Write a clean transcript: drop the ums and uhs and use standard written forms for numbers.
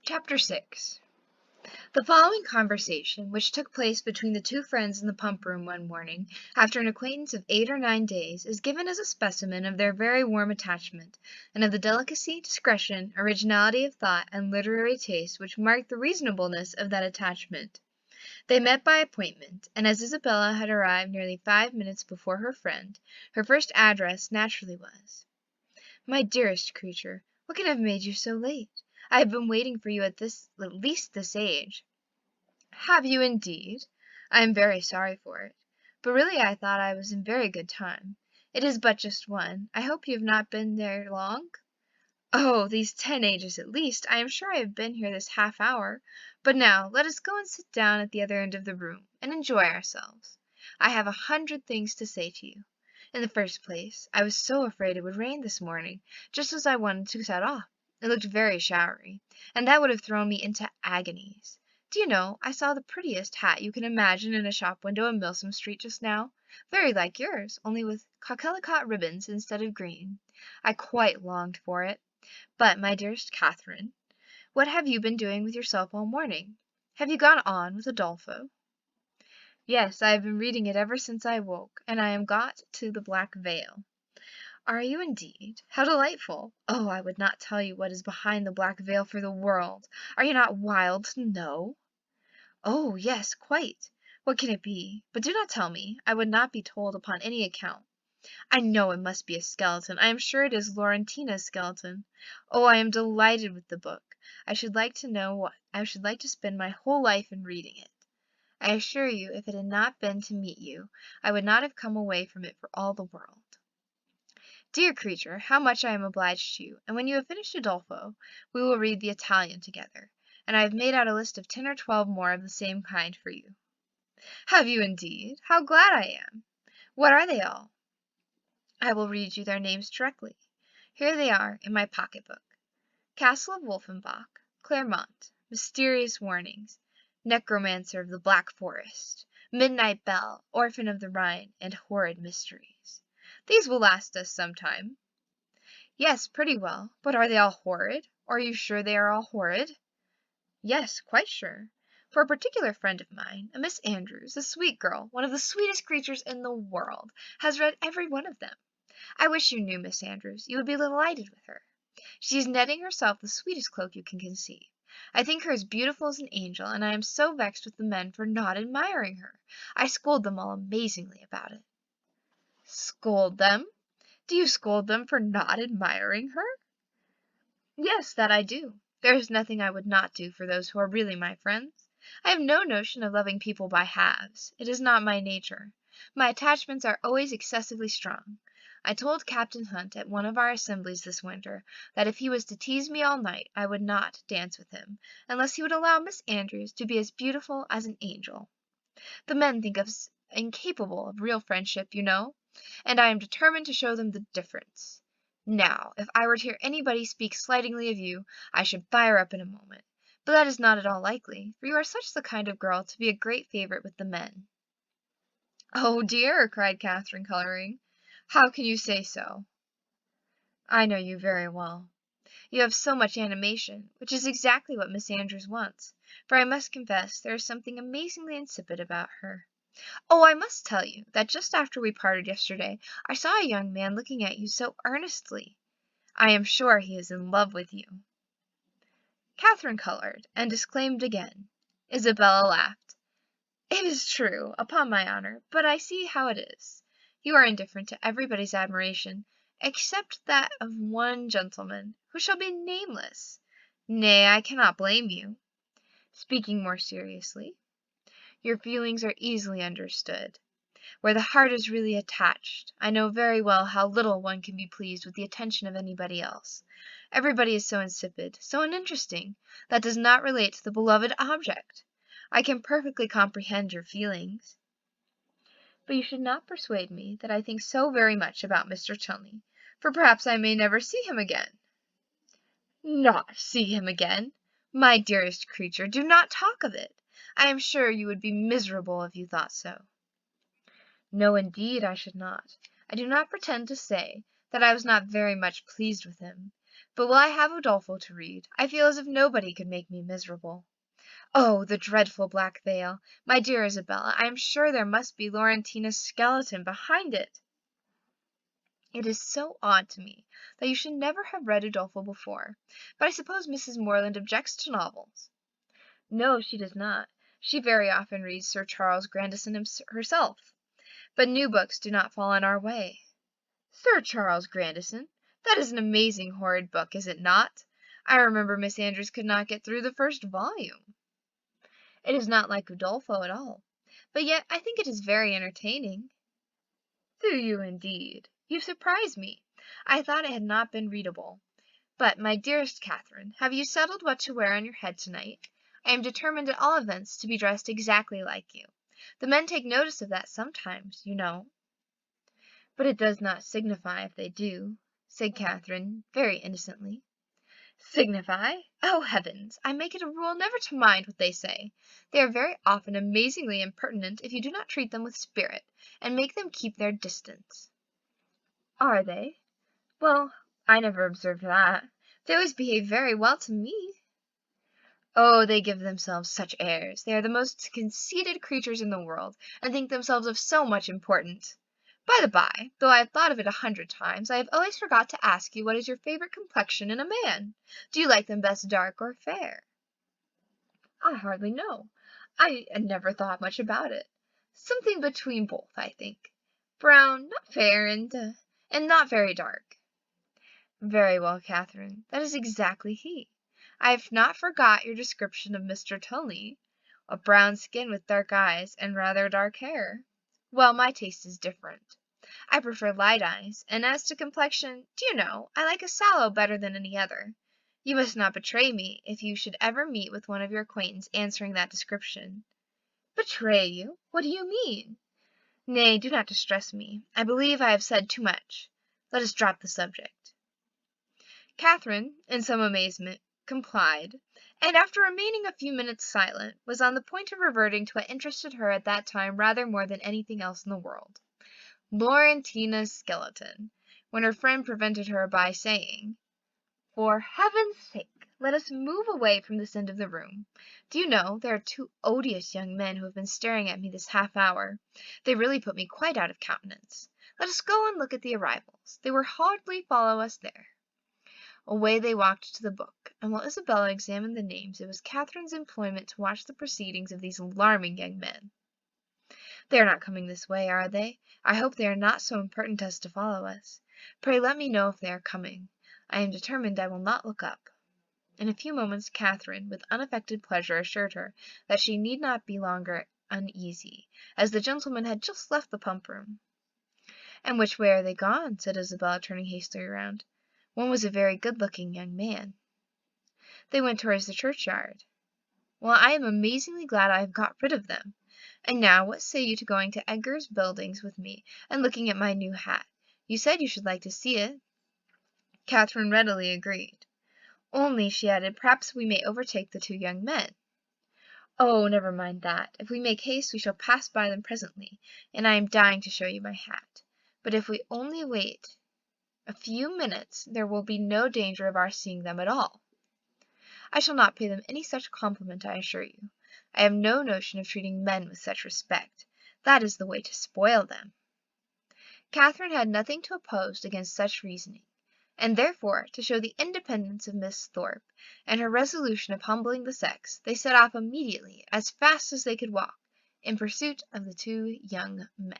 Chapter 6. The following conversation, which took place between the two friends in the pump room one morning, after an acquaintance of 8 or 9 days, is given as a specimen of their very warm attachment, and of the delicacy, discretion, originality of thought, and literary taste which marked the reasonableness of that attachment. They met by appointment, and as Isabella had arrived nearly 5 minutes before her friend, her first address naturally was, "My dearest creature, what can have made you so late? I have been waiting for you at least this age." "Have you indeed? I am very sorry for it. But really I thought I was in very good time. It is but just 1. I hope you have not been there long?" "Oh, these 10 ages at least. I am sure I have been here this half hour. But now let us go and sit down at the other end of the room, and enjoy ourselves. I have 100 things to say to you. In the first place, I was so afraid it would rain this morning, just as I wanted to set off. It looked very showery, and that would have thrown me into agonies. Do you know, I saw the prettiest hat you can imagine in a shop window in Milsom Street just now, very like yours, only with coquelicot ribbons instead of green. I quite longed for it. But, my dearest Catherine, what have you been doing with yourself all morning? Have you gone on with Udolpho?" "Yes, I have been reading it ever since I woke, and I am got to the Black Veil." "Are you indeed? How delightful! Oh, I would not tell you what is behind the Black Veil for the world. Are you not wild to know?" "Oh, yes, quite. What can it be? But do not tell me. I would not be told upon any account. I know it must be a skeleton. I am sure it is Laurentina's skeleton. Oh, I am delighted with the book. I should like to spend my whole life in reading it. I assure you, if it had not been to meet you, I would not have come away from it for all the world." "Dear creature, how much I am obliged to you, and when you have finished Udolpho, we will read the Italian together, and I have made out a list of 10 or 12 more of the same kind for you." "Have you indeed? How glad I am! What are they all?" "I will read you their names directly. Here they are in my pocket-book: Castle of Wolfenbach, Clermont, Mysterious Warnings, Necromancer of the Black Forest, Midnight Bell, Orphan of the Rhine, and Horrid Mysteries. These will last us some time." "Yes, pretty well. But are they all horrid? Or are you sure they are all horrid?" "Yes, quite sure. For a particular friend of mine, a Miss Andrews, a sweet girl, one of the sweetest creatures in the world, has read every one of them. I wish you knew Miss Andrews. You would be delighted with her. She is netting herself the sweetest cloak you can conceive. I think her as beautiful as an angel, and I am so vexed with the men for not admiring her. I scold them all amazingly about it." "Scold them? Do you scold them for not admiring her?" "Yes, that I do. There is nothing I would not do for those who are really my friends. I have no notion of loving people by halves. It is not my nature. My attachments are always excessively strong. I told Captain Hunt at one of our assemblies this winter that if he was to tease me all night I would not dance with him, unless he would allow Miss Andrews to be as beautiful as an angel. The men think us incapable of real friendship, you know, and I am determined to show them the difference. Now, if I were to hear anybody speak slightingly of you, I should fire up in a moment. But that is not at all likely, for you are such the kind of girl to be a great favorite with the men." "Oh, dear!" cried Catherine, coloring. "How can you say so?" "I know you very well. You have so much animation, which is exactly what Miss Andrews wants, for I must confess there is something amazingly insipid about her. Oh, I must tell you that just after we parted yesterday I saw a young man looking at you so earnestly. I am sure he is in love with you." Catherine colored, and disclaimed again. Isabella laughed. "It is true, upon my honor, but I see how it is. You are indifferent to everybody's admiration, except that of one gentleman, who shall be nameless. Nay, I cannot blame you. Speaking more seriously, your feelings are easily understood. Where the heart is really attached, I know very well how little one can be pleased with the attention of anybody else. Everybody is so insipid, so uninteresting, that does not relate to the beloved object. I can perfectly comprehend your feelings. But you should not persuade me that I think so very much about Mr. Tilney, for perhaps I may never see him again." "Not see him again! My dearest creature, do not talk of it. I am sure you would be miserable if you thought so." "No, indeed, I should not. I do not pretend to say that I was not very much pleased with him, But while I have Udolpho to read, I feel as if nobody could make me miserable. Oh, the dreadful black veil! My dear Isabella, I am sure there must be Laurentina's skeleton behind it. It is so odd to me that you should never have read Udolpho before, but I suppose Mrs. Morland objects to novels. No, she does not. She very often reads Sir Charles Grandison herself, but new books do not fall in our way. Sir Charles Grandison! That is an amazing horrid book, is it not? I remember Miss Andrews could not get through the first volume. It is not like Udolpho at all, but yet I think it is very entertaining. Do you indeed? You surprise me. I thought it had not been readable. But, my dearest Catherine, have you settled what to wear on your head tonight? I am determined at all events to be dressed exactly like you. The men take notice of that sometimes, you know. But it does not signify if they do, said Catherine, very innocently. Signify? Oh, heavens! I make it a rule never to mind what they say. They are very often amazingly impertinent if you do not treat them with spirit, and make them keep their distance. Are they? Well, I never observed that. They always behave very well to me. Oh, they give themselves such airs. They are the most conceited creatures in the world, and think themselves of so much importance. By the by, though I have thought of it 100 times, I have always forgot to ask you what is your favorite complexion in a man. Do you like them best dark or fair? I hardly know. I never thought much about it. Something between both, I think. Brown, not fair, and not very dark. Very well, Catherine. That is exactly he. I have not forgot your description of Mr. Tully. A brown skin with dark eyes and rather dark hair. Well, my taste is different. I prefer light eyes, and as to complexion, do you know, I like a sallow better than any other. You must not betray me if you should ever meet with one of your acquaintance answering that description. Betray you? What do you mean? Nay, do not distress me. I believe I have said too much. Let us drop the subject. Catherine, in some amazement, complied, and after remaining a few minutes silent, was on the point of reverting to what interested her at that time rather more than anything else in the world. Laurentina's skeleton, when her friend prevented her by saying, "For heaven's sake, let us move away from this end of the room. Do you know, there are 2 odious young men who have been staring at me this half hour. They really put me quite out of countenance. Let us go and look at the arrivals. They will hardly follow us there." Away they walked to the book, and while Isabella examined the names, it was Catherine's employment to watch the proceedings of these alarming young men. They are not coming this way, are they? I hope they are not so impertinent as to follow us. Pray let me know if they are coming. I am determined I will not look up. In a few moments Catherine, with unaffected pleasure, assured her that she need not be longer uneasy, as the gentlemen had just left the pump-room. "And which way are they gone?" said Isabella, turning hastily round. One was a very good-looking young man. "They went towards the churchyard." "Well, I am amazingly glad I have got rid of them. And now, what say you to going to Edgar's Buildings with me, and looking at my new hat? You said you should like to see it." Catherine readily agreed. "Only," she added, "perhaps we may overtake the 2 young men." "Oh, never mind that. If we make haste we shall pass by them presently, and I am dying to show you my hat. But if we only wait a few minutes there will be no danger of our seeing them at all." "I shall not pay them any such compliment, I assure you. I have no notion of treating men with such respect. That is the way to spoil them." Catherine had nothing to oppose against such reasoning, and therefore, to show the independence of Miss Thorpe, and her resolution of humbling the sex, they set off immediately, as fast as they could walk, in pursuit of the 2 young men.